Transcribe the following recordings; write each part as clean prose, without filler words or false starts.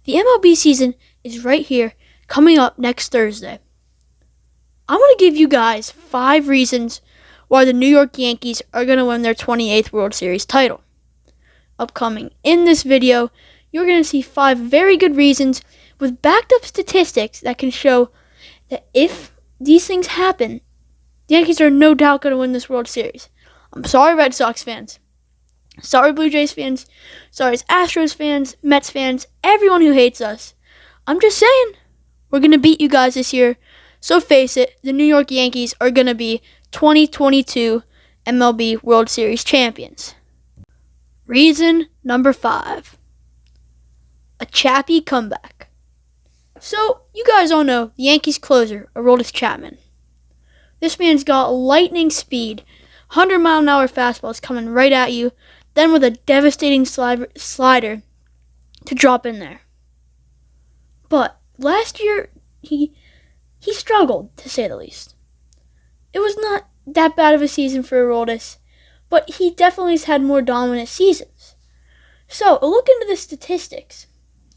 The MLB season is right here, coming up next Thursday. I'm going to give you guys 5 reasons why the New York Yankees are going to win their 28th World Series title. Upcoming in this video, you're going to see 5 very good reasons with backed up statistics that can show that if these things happen, the Yankees are no doubt going to win this World Series. I'm sorry, Red Sox fans. Sorry, Blue Jays fans. Sorry, Astros fans, Mets fans, everyone who hates us. I'm just saying, we're going to beat you guys this year. So face it, the New York Yankees are going to be 2022 MLB World Series champions. Reason number 5. A chappy comeback. So, you guys all know the Yankees closer, Aroldis Chapman. This man's got lightning speed, 100-mile-an-hour fastballs coming right at you, then with a devastating slider to drop in there. But last year, he struggled, to say the least. It was not that bad of a season for Aroldis, but he definitely has had more dominant seasons. So, a look into the statistics.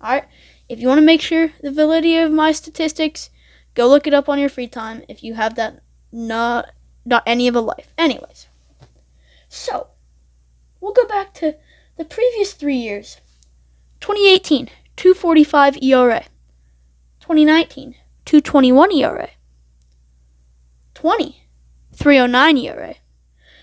Alright, if you want to make sure the validity of my statistics, go look it up on your free time if you have that not any of a life. Anyways, so, we'll go back to the previous 3 years. 2018, 2.45 ERA. 2019, 2.21 ERA. 20, 3.09 ERA.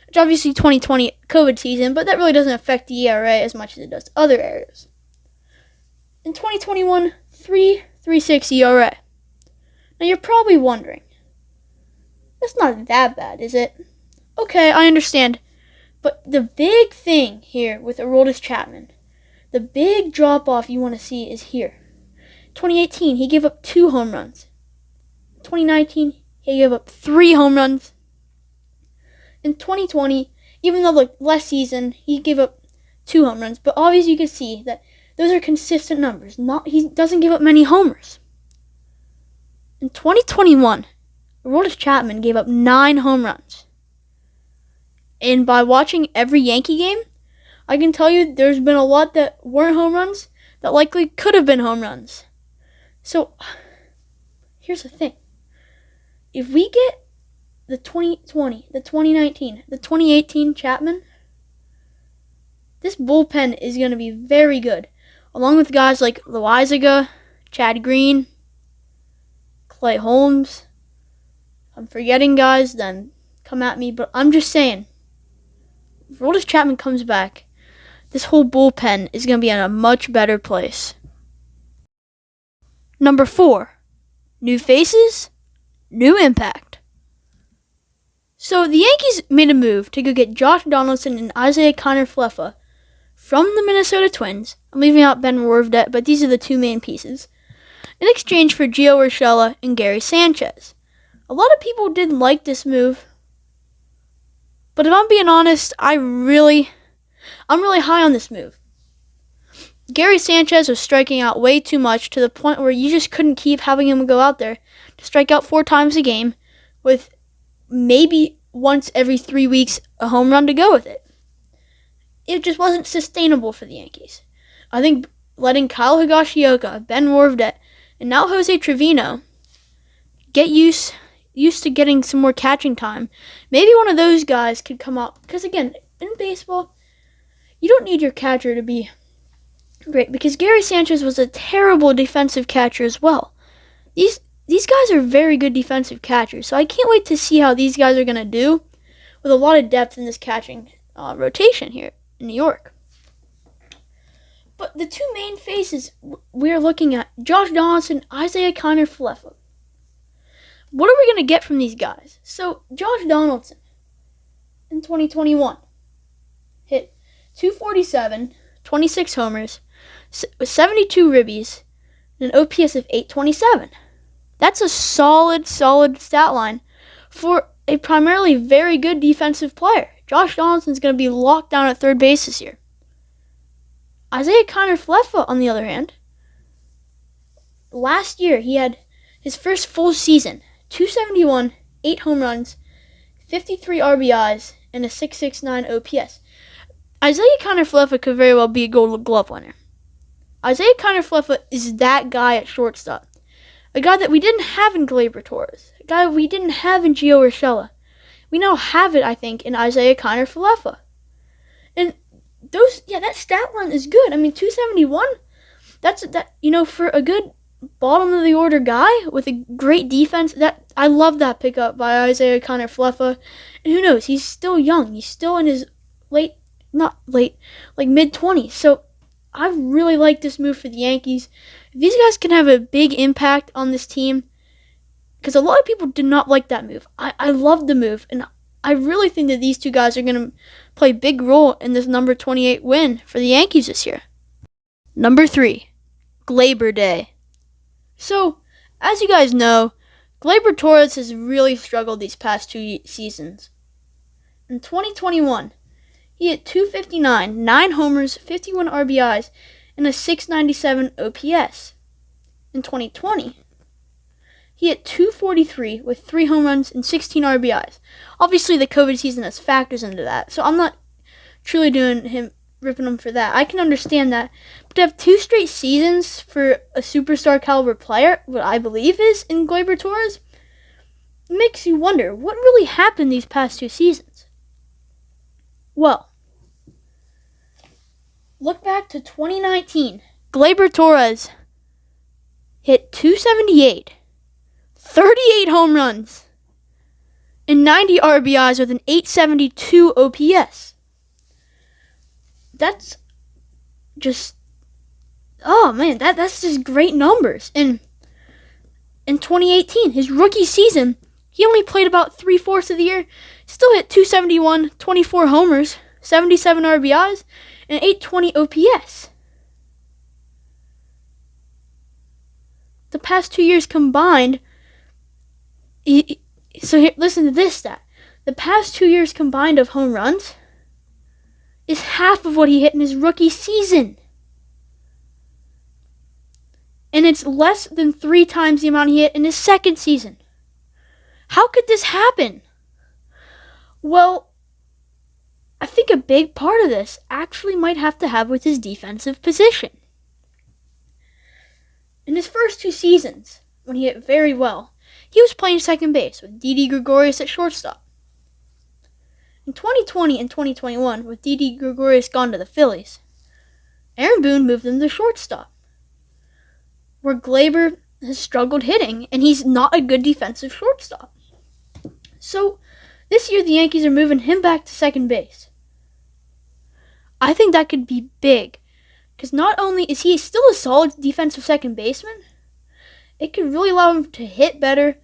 Which obviously 2020 COVID season, but that really doesn't affect the ERA as much as it does other areas. In 2021, 3.36 ERA. Now you're probably wondering, that's not that bad, is it? Okay, I understand. But the big thing here with Aroldis Chapman, the big drop-off you want to see is here. 2018, he gave up 2 home runs. 2019, he gave up 3 home runs. In 2020, even though last season, he gave up 2 home runs. But obviously you can see that those are consistent numbers. He doesn't give up many homers. In 2021, Aroldis Chapman gave up 9 home runs. And by watching every Yankee game, I can tell you there's been a lot that weren't home runs that likely could have been home runs. So, here's the thing. If we get the 2020, the 2019, the 2018 Chapman, this bullpen is going to be very good. Along with guys like Loizaga, Chad Green, Clay Holmes. If I'm forgetting guys, then come at me. But I'm just saying, if Aroldis Chapman comes back, this whole bullpen is going to be in a much better place. Number 4, new faces, new impact. So the Yankees made a move to go get Josh Donaldson and Isaiah Kiner-Falefa from the Minnesota Twins. I'm leaving out Ben Warvdet, but these are the 2 main pieces. In exchange for Gio Urshela and Gary Sanchez. A lot of people didn't like this move. But if I'm being honest, I'm really high on this move. Gary Sanchez was striking out way too much to the point where you just couldn't keep having him go out there to strike out 4 times a game with maybe once every 3 weeks a home run to go with it. It just wasn't sustainable for the Yankees. I think letting Kyle Higashioka, Ben Warvdet, and now Jose Trevino get used to getting some more catching time. Maybe one of those guys could come up. Because again, in baseball, you don't need your catcher to be great. Because Gary Sanchez was a terrible defensive catcher as well. These guys are very good defensive catchers. So I can't wait to see how these guys are going to do with a lot of depth in this catching rotation here in New York. But the 2 main faces we're looking at, Josh Donaldson, Isaiah Kiner-Falefa. What are we going to get from these guys? So, Josh Donaldson, in 2021, hit 247, 26 homers, 72 ribbies, and an OPS of 827. That's a solid stat line for a primarily very good defensive player. Josh Donaldson's going to be locked down at third base this year. Isaiah Kiner-Falefa, on the other hand, last year he had his first full season, 271, 8 home runs, 53 RBIs, and a 669 OPS. Isaiah Kiner-Falefa could very well be a Gold Glove winner. Isaiah Kiner-Falefa is that guy at shortstop. A guy that we didn't have in Gleyber Torres. A guy we didn't have in Gio Urshela. We now have it, I think, in Isaiah Kiner-Falefa. And that stat line is good. I mean, 271. For a good bottom of the order guy with a great defense. I love that pickup by Isaiah Kiner-Falefa. And who knows? He's still young. He's still in his mid 20s. So I really like this move for the Yankees. If these guys can have a big impact on this team, because a lot of people did not like that move. I love the move, and I really think that these two guys are going to play a big role in this number 28 win for the Yankees this year. Number 3, Gleyber Day. So, as you guys know, Gleyber Torres has really struggled these past 2 seasons. In 2021, he hit .259, 9 homers, 51 RBIs, and a .697 OPS. In 2020, he hit .243 with 3 home runs and 16 RBIs. Obviously, the COVID season has factors into that, so I'm not truly ripping him for that. I can understand that. But to have 2 straight seasons for a superstar caliber player, what I believe is in Gleyber Torres, makes you wonder what really happened these past 2 seasons. Well, look back to 2019. Gleyber Torres hit .278, 38 home runs, and 90 RBIs with an .872 OPS. That's just, that's just great numbers. And in 2018, his rookie season, he only played about 3/4 of the year, still hit .271, 24 homers, 77 RBIs, and .820 OPS. The past 2 years combined, listen to this stat. The past 2 years combined of home runs is half of what he hit in his rookie season. And it's less than 3 times the amount he hit in his second season. How could this happen? Well, I think a big part of this actually might have to have with his defensive position. In his first 2 seasons, when he hit very well, he was playing second base with Didi Gregorius at shortstop. In 2020 and 2021, with Didi Gregorius gone to the Phillies, Aaron Boone moved him to shortstop, where Gleyber has struggled hitting, and he's not a good defensive shortstop. So, this year the Yankees are moving him back to second base. I think that could be big, because not only is he still a solid defensive second baseman, it could really allow him to hit better,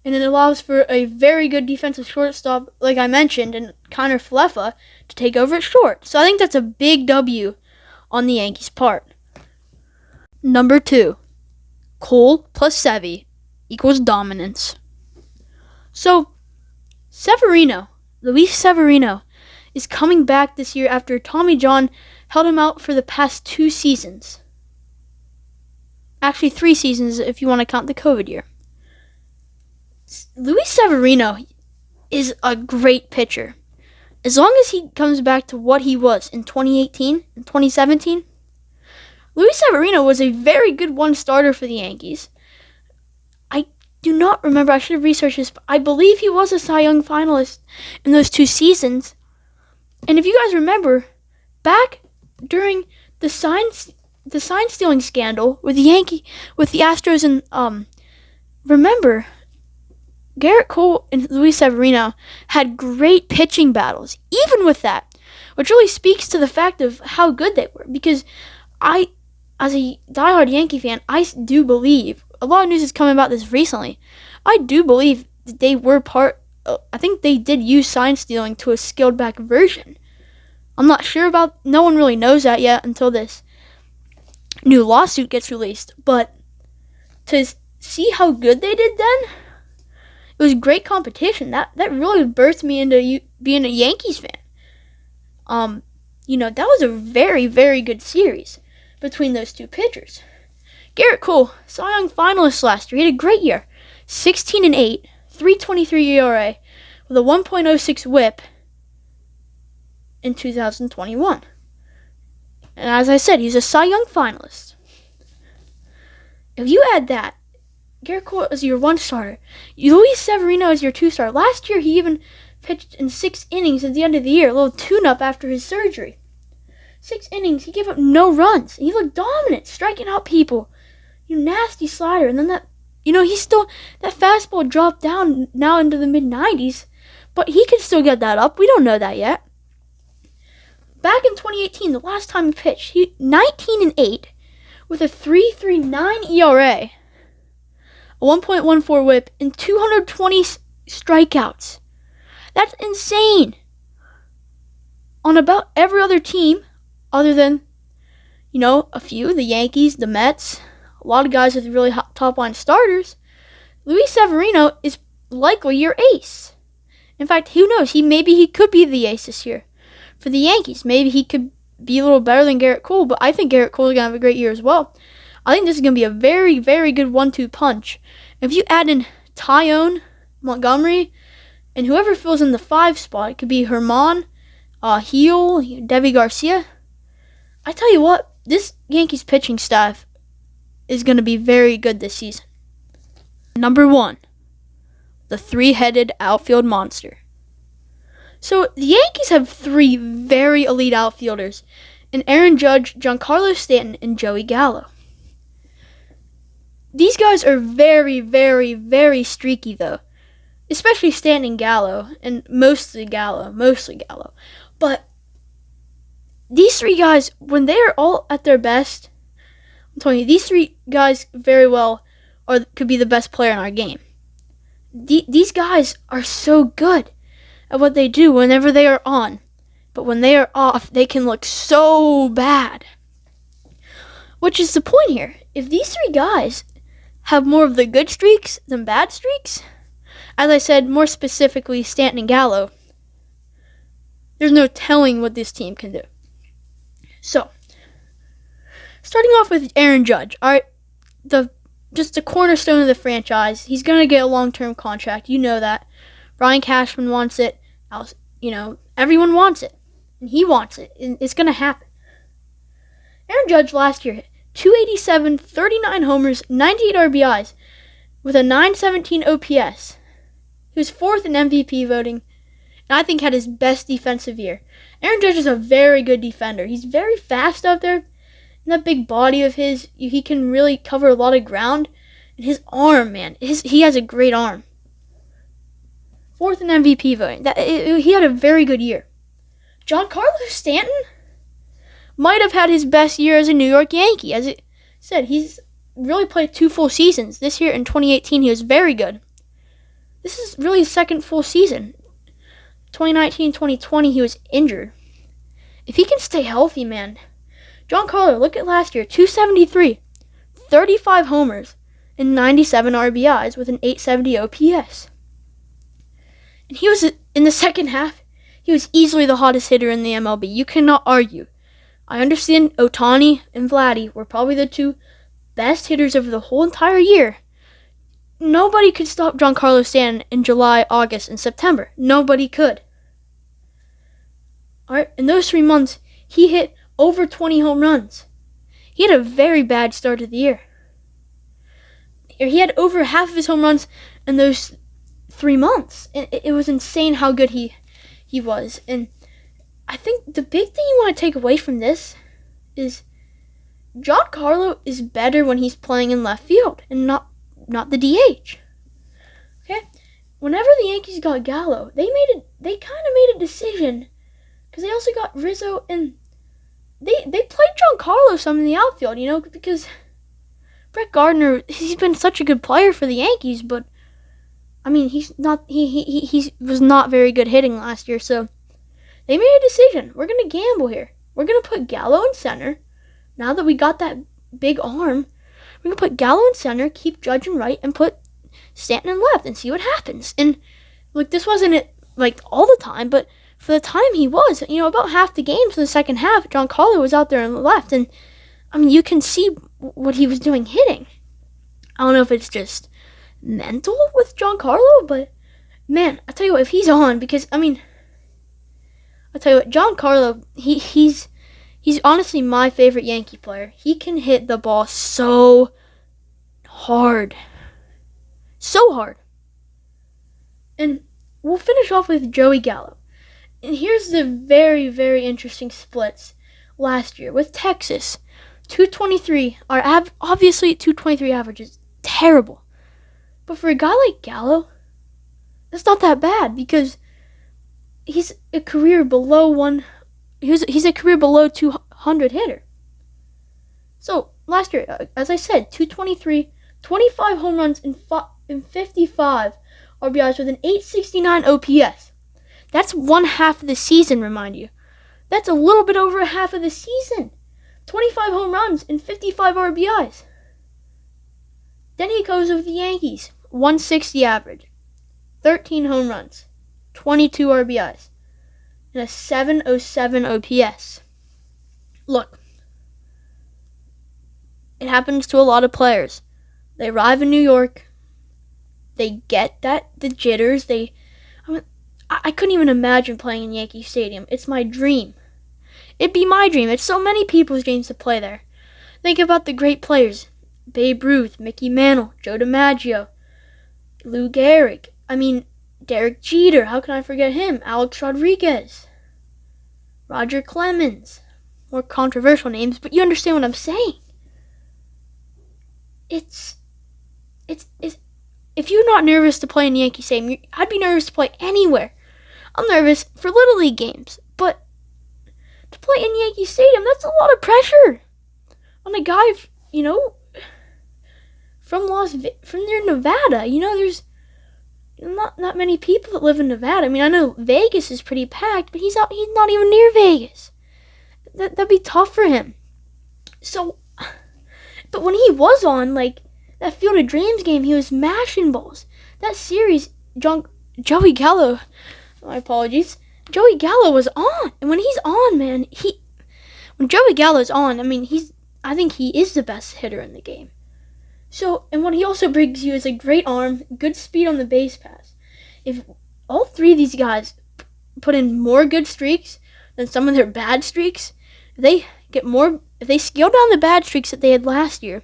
and it allows for a very good defensive shortstop, like I mentioned, and Kiner-Falefa to take over at short. So I think that's a big W on the Yankees' part. Number 2, Cole plus Sevy equals dominance. So, Luis Severino, is coming back this year after Tommy John held him out for the past 2 seasons. Actually, 3 seasons if you want to count the COVID year. Luis Severino is a great pitcher. As long as he comes back to what he was in 2018 and 2017, Luis Severino was a very good one-starter for the Yankees. I do not remember, I should have researched this, but I believe he was a Cy Young finalist in those 2 seasons. And if you guys remember, back during the sign stealing scandal with the Astros, and remember, Garrett Cole and Luis Severino had great pitching battles, even with that, which really speaks to the fact of how good they were. Because as a diehard Yankee fan, I do believe, a lot of news is coming about this recently, I do believe that they were I think they did use sign stealing to a scaled back version. I'm not sure no one really knows that yet until this new lawsuit gets released. But to see how good they did then, it was great competition. That really birthed me into being a Yankees fan. That was a very, very good series between those 2 pitchers. Garrett Cole, Cy Young finalist last year. He had a great year. 16-8, 3.23 ERA with a 1.06 WHIP in 2021. And as I said, he's a Cy Young finalist. if you add that, Garrett Cole is your 1 starter. Luis Severino is your 2 starter. Last year, he even pitched in 6 innings at the end of the year, a little tune-up after his surgery. 6 innings, he gave up no runs. He looked dominant, striking out people. Nasty slider. And then that fastball dropped down now into the mid-90s, but he can still get that up. We don't know that yet. Back in 2018, the last time he pitched, he 19-8 with a 3.39 ERA, a 1.14 WHIP, and 220 strikeouts. That's insane. On about every other team, other than, a few, the Yankees, the Mets, a lot of guys with really hot top-line starters, Luis Severino is likely your ace. In fact, who knows? Maybe he could be the ace this year. For the Yankees, maybe he could be a little better than Garrett Cole, but I think Garrett Cole is going to have a great year as well. I think this is going to be a very, very good 1-2 punch. If you add in Tyone, Montgomery, and whoever fills in the 5 spot, it could be Herman, Heel, Devi Garcia. I tell you what, this Yankees pitching staff is going to be very good this season. Number 1, the 3-headed outfield monster. So the Yankees have 3 very elite outfielders in Aaron Judge, Giancarlo Stanton, and Joey Gallo. These guys are very, very, very streaky, though. Especially Stanton and Gallo, and mostly Gallo. But these 3 guys, when they are all at their best, I'm telling you, these 3 guys very well could be the best player in our game. These guys are so good at what they do whenever they are on. But when they are off, they can look so bad. Which is the point here. If these 3 guys have more of the good streaks than bad streaks, as I said, more specifically Stanton and Gallo, there's no telling what this team can do. So, starting off with Aaron Judge. All right, just the cornerstone of the franchise. He's going to get a long-term contract. You know that. Brian Cashman wants it. Everyone wants it. And he wants it. And it's going to happen. Aaron Judge last year hit 287, 39 homers, 98 RBIs with a 917 OPS. He was 4th in MVP voting, and I think had his best defensive year. Aaron Judge is a very good defender. He's very fast out there. And that big body of his, he can really cover a lot of ground. And his arm, man, he has a great arm. 4th in MVP voting. He had a very good year. Giancarlo Stanton might have had his best year as a New York Yankee. As it said, he's really played 2 full seasons. This year in 2018, he was very good. This is really his 2nd full season. 2019-2020, he was injured. If he can stay healthy, man. Giancarlo, look at last year. 273, 35 homers, and 97 RBIs with an 870 OPS. And he was, in the second half, he was easily the hottest hitter in the MLB. You cannot argue. I understand Ohtani and Vladdy were probably the 2 best hitters over the whole entire year. Nobody could stop Giancarlo Stanton in July, August, and September. Nobody could. All right, in those 3 months, he hit over 20 home runs. He had a very bad start of the year. He had over half of his home runs in those 3 months. It was insane how good he was. And I think the big thing you want to take away from this is Giancarlo is better when he's playing in left field and not the DH. Okay? Whenever the Yankees got Gallo, they kind of made a decision because they also got Rizzo and they played Giancarlo some in the outfield, because Brett Gardner, he's been such a good player for the Yankees, but I mean, he was not very good hitting last year, so they made a decision. We're going to gamble here. We're going to put Gallo in center. Now that we got that big arm, we're going to put Gallo in center, keep Judge in right, and put Stanton in left and see what happens. And, look, this wasn't it, all the time, but for the time he was, about half the games in the second half, Giancarlo was out there on the left, and, I mean, you can see what he was doing hitting. I don't know if it's just mental with Giancarlo, but, man, I tell you what, if he's on, because, I mean, I tell you what, Giancarlo, he's honestly my favorite Yankee player. He can hit the ball so hard. So hard. And we'll finish off with Joey Gallo. And here's the very, very interesting splits last year with Texas. 223. Obviously, 223 average is terrible. But for a guy like Gallo, that's not that bad because he's a career below he's a career below 200 hitter. So last year, as I said, 223, 25 home runs and 55 RBIs with an 869 OPS. That's one half of the season, remind you. That's a little bit over a half of the season. 25 home runs and 55 RBIs. Then he goes with the Yankees. 160 average. 13 home runs. 22 RBIs. And a 707 OPS. Look. It happens to a lot of players. They arrive in New York. They get the jitters. I couldn't even imagine playing in Yankee Stadium. It's my dream. It'd be my dream. It's so many people's dreams to play there. Think about the great players. Babe Ruth, Mickey Mantle, Joe DiMaggio, Lou Gehrig. Derek Jeter. How can I forget him? Alex Rodriguez. Roger Clemens. More controversial names, but you understand what I'm saying. It's if you're not nervous to play in Yankee Stadium, I'd be nervous to play anywhere. I'm nervous for Little League games, but to play in Yankee Stadium, that's a lot of pressure on a guy, from near Nevada. There's not many people that live in Nevada. I know Vegas is pretty packed, but he's not even near Vegas. That'd be tough for him. So, but when he was on, that Field of Dreams game, he was mashing balls. That series, Joey Gallo, my apologies, Joey Gallo was on. And when he's on, man, when Joey Gallo's on, I think he is the best hitter in the game. So, and what he also brings you is a great arm, good speed on the base pass. If all three of these guys put in more good streaks than some of their bad streaks, if they scale down the bad streaks that they had last year,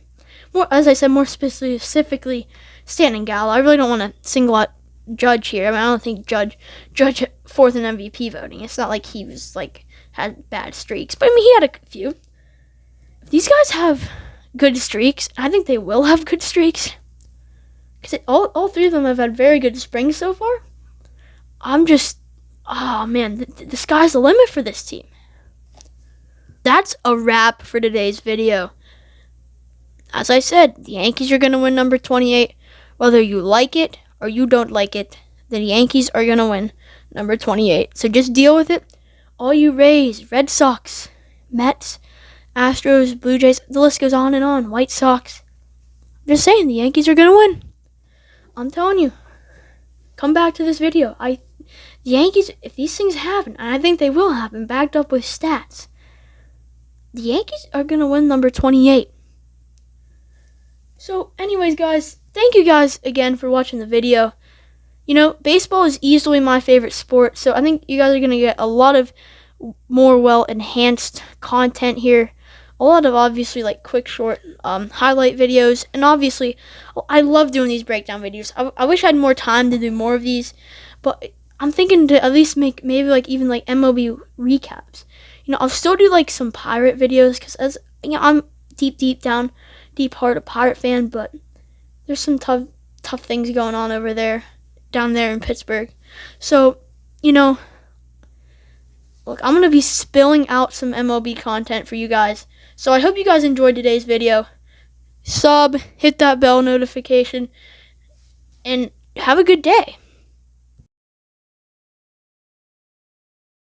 as I said, more specifically, Stanton Gallo. I really don't want to single out Judge here. I don't think Judge fourth in MVP voting. It's not like he was had bad streaks, but he had a few. If these guys have good streaks, I think they will have good streaks, because all three of them have had very good springs so far. The sky's the limit for this team. That's a wrap for today's video. As I said, the Yankees are going to win number 28. Whether you like it or you don't like it, the Yankees are going to win number 28. So just deal with it. All you Rays, Red Sox, Mets, Astros, Blue Jays, the list goes on and on. White Sox. I'm just saying, the Yankees are going to win. I'm telling you. Come back to this video. The Yankees, if these things happen, and I think they will happen, backed up with stats, the Yankees are going to win number 28. So, anyways, guys, thank you guys again for watching the video. Baseball is easily my favorite sport, so I think you guys are going to get a lot of more well-enhanced content here. A lot of, obviously, quick, short highlight videos. And, obviously, I love doing these breakdown videos. I wish I had more time to do more of these, but I'm thinking to at least make maybe, even MLB recaps. I'll still do, some Pirate videos, because as I'm deep heart a Pirate fan, but there's some tough things going on down there in Pittsburgh. So, look, I'm going to be spilling out some MLB content for you guys. So I hope you guys enjoyed today's video. Hit that bell notification, and have a good day.